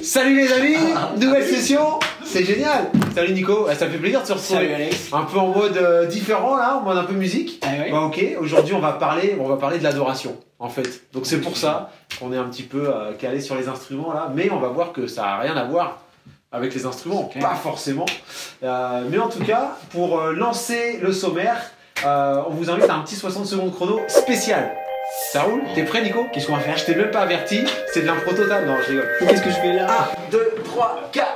Salut les amis, nouvelle session, c'est génial. Salut Nico, ça me fait plaisir de se retrouver. Salut Alex. Un peu en mode différent là, en mode un peu musique. Oui. Bah ok, aujourd'hui on va parler de l'adoration en fait. Donc c'est pour ça qu'on est un petit peu calé sur les instruments là, mais on va voir que ça n'a rien à voir avec les instruments, pas forcément. Mais en tout cas, pour lancer le sommaire, on vous invite à un petit 60 secondes chrono spécial. Ça roule? T'es prêt Nico? Qu'est-ce qu'on va faire? Je t'ai même pas averti, c'est de l'impro totale. Non, je rigole. Qu'est-ce que je fais là? 1, 2, 3, 4.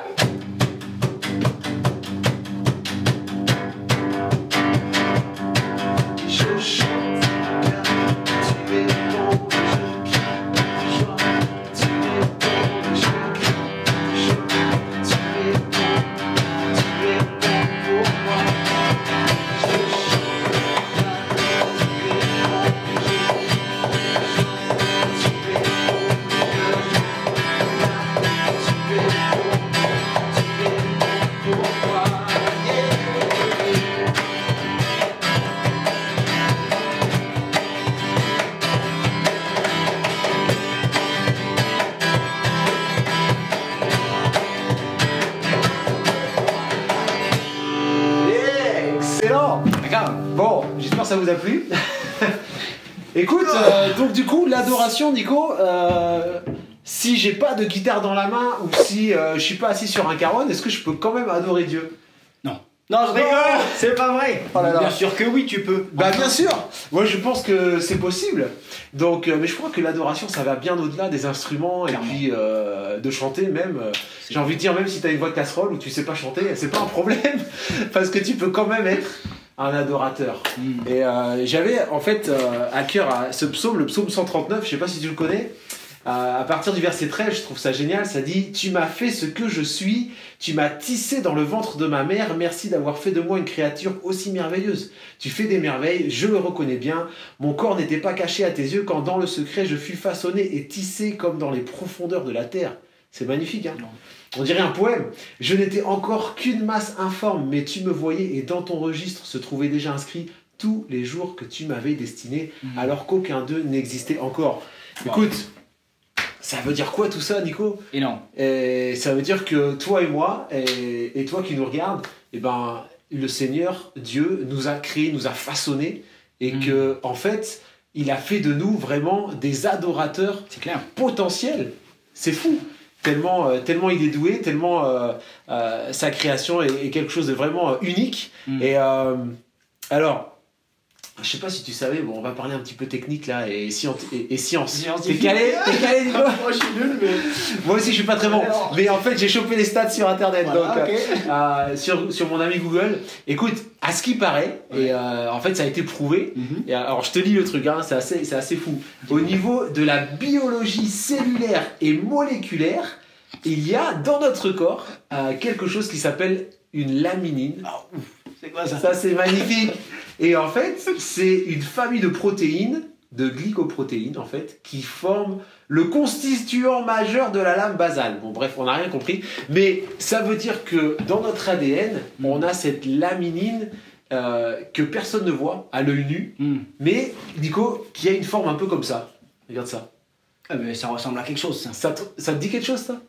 Bon, j'espère que ça vous a plu. Écoute, donc du coup, l'adoration, Nico, si j'ai pas de guitare dans la main ou si je suis pas assis sur un caron, est-ce que je peux quand même adorer Dieu? Non. Non, je rigole. C'est pas vrai. Oh là là. Bien sûr que oui, tu peux. Bah bien sûr. Moi je pense que c'est possible. Donc, mais je crois que l'adoration ça va bien au-delà des instruments. Clairement. Et puis de chanter même. J'ai envie de dire même si t'as une voix de casserole ou tu sais pas chanter, c'est pas un problème parce que tu peux quand même être un adorateur. Et j'avais en fait à cœur ce psaume, le psaume 139, je sais pas si tu le connais. À partir du verset 13, je trouve ça génial, ça dit « Tu m'as fait ce que je suis, tu m'as tissé dans le ventre de ma mère, merci d'avoir fait de moi une créature aussi merveilleuse. Tu fais des merveilles, je le reconnais bien, mon corps n'était pas caché à tes yeux quand dans le secret je fus façonné et tissé comme dans les profondeurs de la terre. » C'est magnifique, hein? On dirait un poème. « Je n'étais encore qu'une masse informe, mais tu me voyais et dans ton registre se trouvaient déjà inscrits tous les jours que tu m'avais destinés, alors qu'aucun d'eux n'existait encore. » Écoute, ça veut dire quoi tout ça, Nico? Et non. Et ça veut dire que toi et moi, et toi qui nous regardes, eh ben, le Seigneur, Dieu, nous a créés, nous a façonnés, et que en fait, il a fait de nous vraiment des adorateurs potentiels. C'est fou. Tellement il est doué, tellement sa création est quelque chose de vraiment unique. Et alors, je sais pas si tu savais, bon, on va parler un petit peu technique là et science. T'es calé, Nico? Moi je suis nul, mais. Moi aussi je suis pas très bon. Alors... Mais en fait j'ai chopé les stats sur internet, voilà, donc sur mon ami Google. Écoute, à ce qui paraît, et en fait ça a été prouvé. Et alors je te lis le truc, hein, c'est assez fou. Au niveau de la biologie cellulaire et moléculaire, il y a dans notre corps quelque chose qui s'appelle une laminine. Oh, c'est quoi ça? Ça c'est magnifique. Et en fait, c'est une famille de protéines, de glycoprotéines en fait, qui forment le constituant majeur de la lame basale. Bon bref, on n'a rien compris, mais ça veut dire que dans notre ADN, on a cette laminine que personne ne voit à l'œil nu, mais Nico, qui a une forme un peu comme ça. Regarde ça. Ah mais ça ressemble à quelque chose ça. Ça te dit quelque chose ça?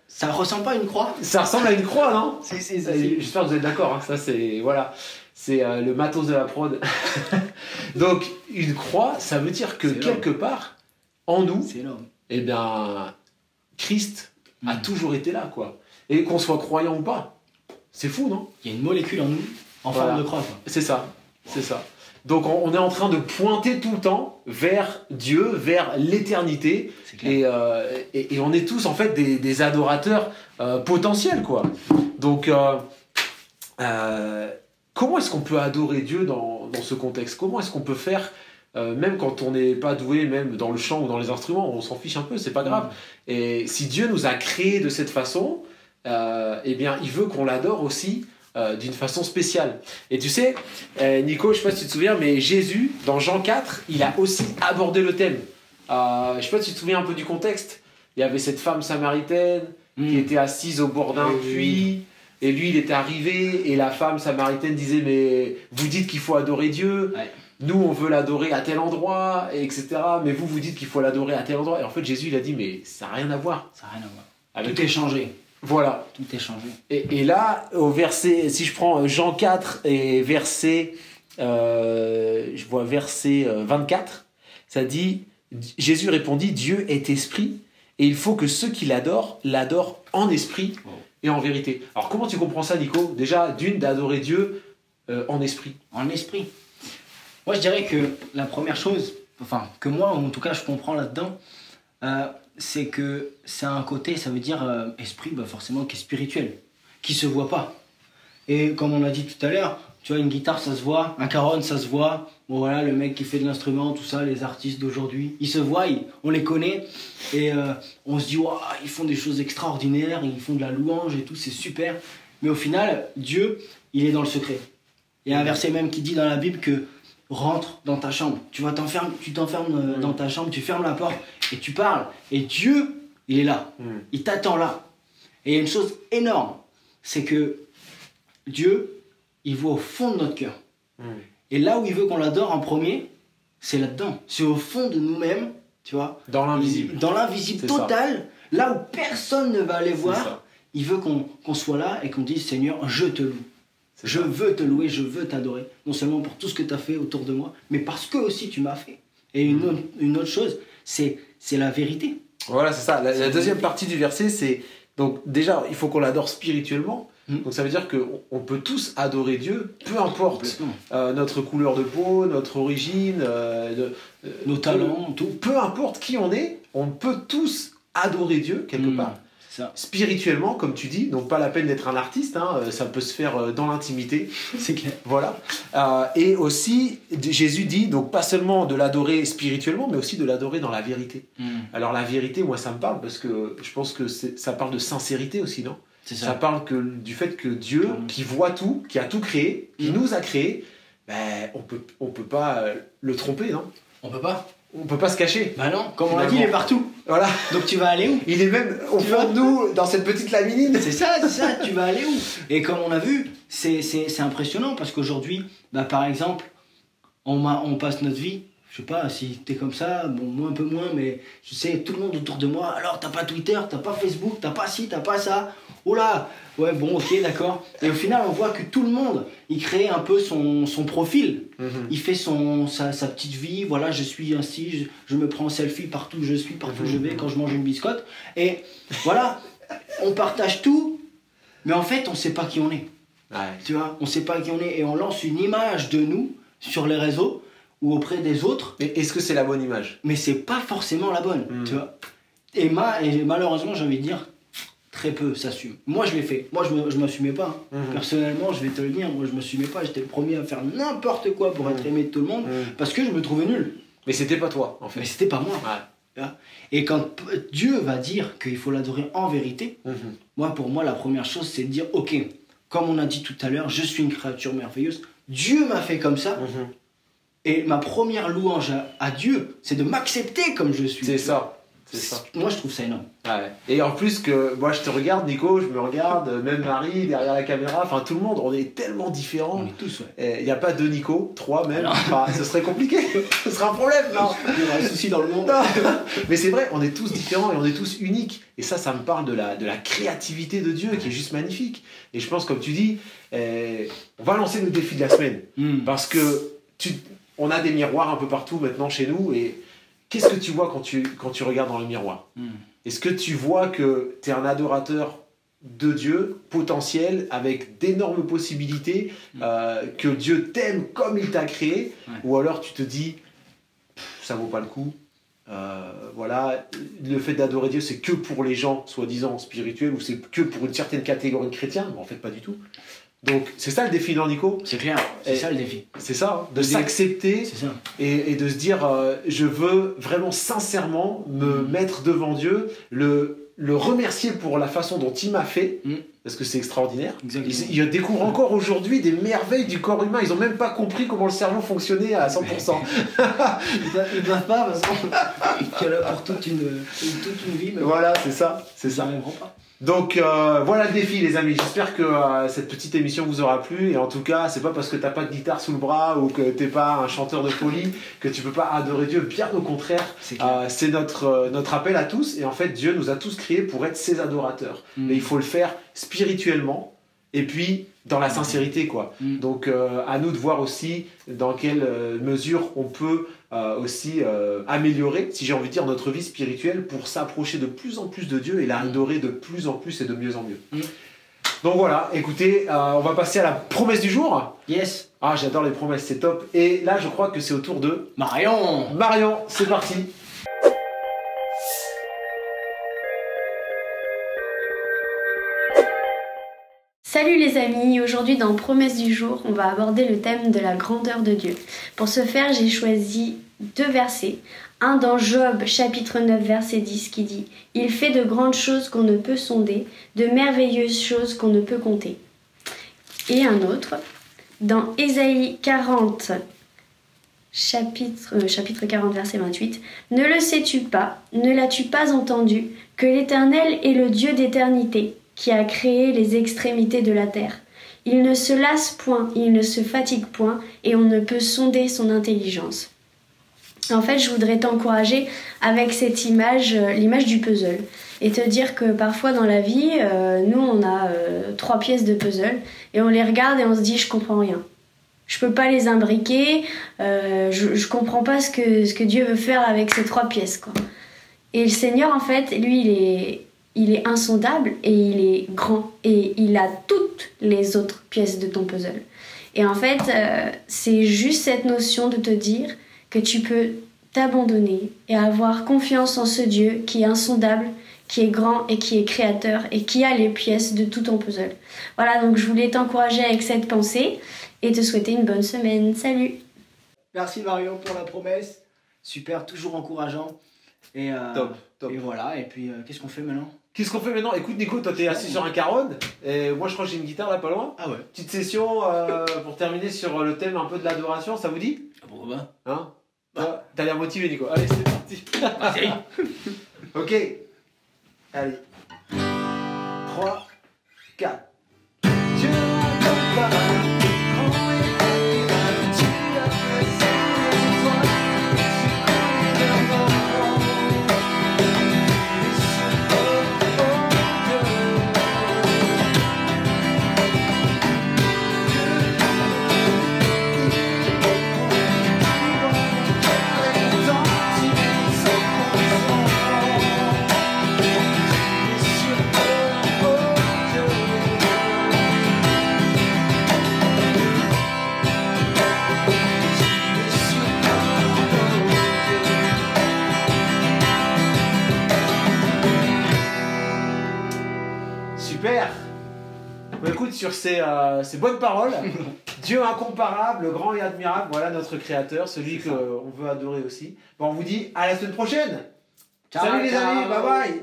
Ça ressemble pas à une croix? Ça ressemble à une croix, non? Si. J'espère que vous êtes d'accord, hein. Ça c'est... Voilà. C'est le matos de la prod. Donc, une croix, ça veut dire que quelque part, en nous, eh bien, Christ a toujours été là, quoi. Et qu'on soit croyant ou pas. C'est fou, non? Il y a une molécule en nous, en forme de croix. C'est ça, c'est ça. Donc, on est en train de pointer tout le temps vers Dieu, vers l'éternité. Et on est tous, en fait, des adorateurs potentiels, quoi. Donc, comment est-ce qu'on peut adorer Dieu dans ce contexte? Comment est-ce qu'on peut faire, même quand on n'est pas doué, même dans le chant ou dans les instruments, on s'en fiche un peu, c'est pas grave. Et si Dieu nous a créés de cette façon, eh bien, il veut qu'on l'adore aussi d'une façon spéciale. Et tu sais, Nico, je sais pas si tu te souviens, mais Jésus, dans Jean 4, il a aussi abordé le thème. Je sais pas si tu te souviens un peu du contexte. Il y avait cette femme samaritaine qui était assise au bord d'un puits. Et lui, il était arrivé, et la femme samaritaine disait « Mais vous dites qu'il faut adorer Dieu, nous, on veut l'adorer à tel endroit, etc. Mais vous dites qu'il faut l'adorer à tel endroit. » Et en fait, Jésus, il a dit « Mais ça n'a rien à voir. » Ça n'a rien à voir. Avec... Tout est changé. Voilà. Tout est changé. Et là, au verset, si je prends Jean 4 et verset, je vois verset 24, ça dit, Jésus répondit, Dieu est esprit, et il faut que ceux qui l'adorent en esprit et en vérité. Alors comment tu comprends ça, Nico? Déjà, d'adorer Dieu en esprit. En esprit. Moi, je dirais que la première chose, enfin, que moi, en tout cas, je comprends là-dedans, c'est que c'est un côté, ça veut dire esprit, forcément, qui est spirituel, qui se voit pas. Et comme on l'a dit tout à l'heure, tu vois, une guitare, ça se voit, un caron, ça se voit. Bon, voilà, le mec qui fait de l'instrument, tout ça, les artistes d'aujourd'hui, ils se voient, on les connaît, et on se dit, wow, ils font des choses extraordinaires, ils font de la louange et tout, c'est super. Mais au final, Dieu, il est dans le secret. Il y a un verset même qui dit dans la Bible que rentre dans ta chambre. Tu t'enfermes dans ta chambre, tu fermes la porte et tu parles. Et Dieu, il est là. Il t'attend là. Et il y a une chose énorme, c'est que Dieu, il voit au fond de notre cœur. Et là où il veut qu'on l'adore en premier, c'est là-dedans. C'est au fond de nous-mêmes, tu vois. Dans l'invisible. Dans l'invisible total, là où personne ne va aller voir. Il veut qu'on soit là et qu'on dise, Seigneur, je te loue. Je veux te louer, je veux t'adorer. Non seulement pour tout ce que tu as fait autour de moi, mais parce que aussi tu m'as fait. Et une autre chose, c'est la vérité. Voilà, c'est ça. La deuxième partie du verset, c'est... Donc déjà, il faut qu'on l'adore spirituellement. Donc ça veut dire qu'on peut tous adorer Dieu, peu importe notre couleur de peau, notre origine, nos talents, tout. Peu importe qui on peut tous adorer Dieu quelque part. Ça. Spirituellement, comme tu dis, donc pas la peine d'être un artiste, ça peut se faire dans l'intimité. C'est clair. Voilà. Et aussi, Jésus dit, donc pas seulement de l'adorer spirituellement, mais aussi de l'adorer dans la vérité. Alors la vérité, moi ça me parle parce que je pense que ça parle de sincérité aussi, non? Ça parle du fait que Dieu, qui voit tout, qui a tout créé, qui nous a créés, on peut pas le tromper, non? On peut pas. On peut pas se cacher. Bah non, comme on l'a dit, il est partout. Voilà. Donc tu vas aller où? Il est même au fond de nous, dans cette petite laminine. C'est ça, tu vas aller où? Et comme on a vu, c'est impressionnant parce qu'aujourd'hui, par exemple, on passe notre vie, je sais pas si t'es comme ça, bon, moi un peu moins, mais je sais, tout le monde autour de moi, alors t'as pas Twitter, t'as pas Facebook, t'as pas ci, t'as pas ça. Oh là, ouais, bon, ok, d'accord. Et au final, on voit que tout le monde, il crée un peu son profil. Il fait sa petite vie, voilà, je suis ainsi, je me prends en selfie partout où je suis, partout où je vais, quand je mange une biscotte. Et voilà, on partage tout, mais en fait, on sait pas qui on est. Ouais. Tu vois, on sait pas qui on est et on lance une image de nous sur les réseaux ou auprès des autres. Mais est-ce que c'est la bonne image? Mais c'est pas forcément la bonne, tu vois. Et malheureusement, j'ai envie de dire, très peu s'assument. Moi, je l'ai fait. Moi, je m'assumais pas. Personnellement, je vais te le dire, moi, je m'assumais pas. J'étais le premier à faire n'importe quoi pour être aimé de tout le monde parce que je me trouvais nul. Mais c'était pas toi, en fait. Mais c'était pas moi. Ouais. Et quand Dieu va dire qu'il faut l'adorer en vérité, pour moi, la première chose, c'est de dire, ok, comme on a dit tout à l'heure, je suis une créature merveilleuse. Dieu m'a fait comme ça. Et ma première louange à Dieu, c'est de m'accepter comme je suis. C'est ça. Moi, je trouve ça énorme. Ouais. Et en plus que moi, je te regarde, Nico, je me regarde, même Marie derrière la caméra, enfin tout le monde, on est tellement différents. On est tous, ouais. Il n'y a pas deux Nico, trois même. Enfin, ce serait compliqué. Ce serait un problème, non? Il y aura un souci dans le monde. Mais c'est vrai, on est tous différents et on est tous uniques. Et ça me parle de la créativité de Dieu qui est juste magnifique. Et je pense, comme tu dis, on va lancer le défi de la semaine. Parce que on a des miroirs un peu partout maintenant chez nous et qu'est-ce que tu vois quand tu regardes dans le miroir? Est-ce que tu vois que tu es un adorateur de Dieu, potentiel, avec d'énormes possibilités, que Dieu t'aime comme il t'a créé, ou alors tu te dis, ça vaut pas le coup, voilà, le fait d'adorer Dieu, c'est que pour les gens, soi-disant, spirituels, ou c'est que pour une certaine catégorie de chrétiens? Mais en fait, pas du tout. Donc, c'est ça le défi, non, Nico? C'est clair, c'est ça le défi. C'est ça, de s'accepter et de se dire je veux vraiment sincèrement me mettre devant Dieu, le remercier pour la façon dont il m'a fait, parce que c'est extraordinaire. Ils découvrent encore aujourd'hui des merveilles du corps humain, ils n'ont même pas compris comment le cerveau fonctionnait à 100%. Ils doivent pas, parce qu'il y a là pour toute une vie. Mais voilà, c'est ça. Ils n'arriveront pas. Donc voilà le défi les amis, j'espère que cette petite émission vous aura plu et en tout cas c'est pas parce que t'as pas de guitare sous le bras ou que t'es pas un chanteur de folie que tu peux pas adorer Dieu, bien au contraire, c'est notre appel à tous et en fait Dieu nous a tous créés pour être ses adorateurs, mais il faut le faire spirituellement et puis dans la sincérité quoi. Donc à nous de voir aussi dans quelle mesure on peut aussi améliorer, si j'ai envie de dire, notre vie spirituelle pour s'approcher de plus en plus de Dieu et l'adorer de plus en plus et de mieux en mieux. Donc voilà, écoutez, on va passer à la promesse du jour. Yes. Ah, j'adore les promesses, c'est top. Et là, je crois que c'est au tour de... Marion. Marion, c'est parti. Salut les amis, aujourd'hui dans Promesse du jour, on va aborder le thème de la grandeur de Dieu. Pour ce faire, j'ai choisi 2 versets. Un dans Job chapitre 9 verset 10 qui dit « Il fait de grandes choses qu'on ne peut sonder, de merveilleuses choses qu'on ne peut compter. » Et un autre dans Ésaïe 40 chapitre 40 verset 28 « Ne le sais-tu pas, ne l'as-tu pas entendu, que l'Éternel est le Dieu d'éternité, qui a créé les extrémités de la terre. Il ne se lasse point, il ne se fatigue point, et on ne peut sonder son intelligence. » En fait, je voudrais t'encourager avec cette image, l'image du puzzle, et te dire que parfois dans la vie, nous on a 3 pièces de puzzle, et on les regarde et on se dit « je comprends rien ». Je peux pas les imbriquer, je comprends pas ce que Dieu veut faire avec ces 3 pièces, quoi. Et le Seigneur, en fait, lui, il est insondable et il est grand et il a toutes les autres pièces de ton puzzle. Et en fait, c'est juste cette notion de te dire que tu peux t'abandonner et avoir confiance en ce Dieu qui est insondable, qui est grand et qui est créateur et qui a les pièces de tout ton puzzle. Voilà, donc je voulais t'encourager avec cette pensée et te souhaiter une bonne semaine. Salut! Merci Marion pour la promesse. Super, toujours encourageant. Et, Top. Et voilà, et puis qu'est-ce qu'on fait maintenant? Qu'est-ce qu'on fait maintenant? Écoute Nico, toi t'es assis sur un caronne et moi je crois que j'ai une guitare là pas loin. Ah ouais. Petite session pour terminer sur le thème un peu de l'adoration, ça vous dit? Pourquoi pas? Hein? T'as l'air motivé Nico, allez c'est parti. Vas-y. Ok. Allez. 3, 4. Dieu Super. Bon, écoute, sur ces bonnes paroles, Dieu incomparable, grand et admirable, voilà notre créateur, celui qu'on veut adorer aussi. Bon, on vous dit à la semaine prochaine. Ciao, salut les ciao. amis, bye bye.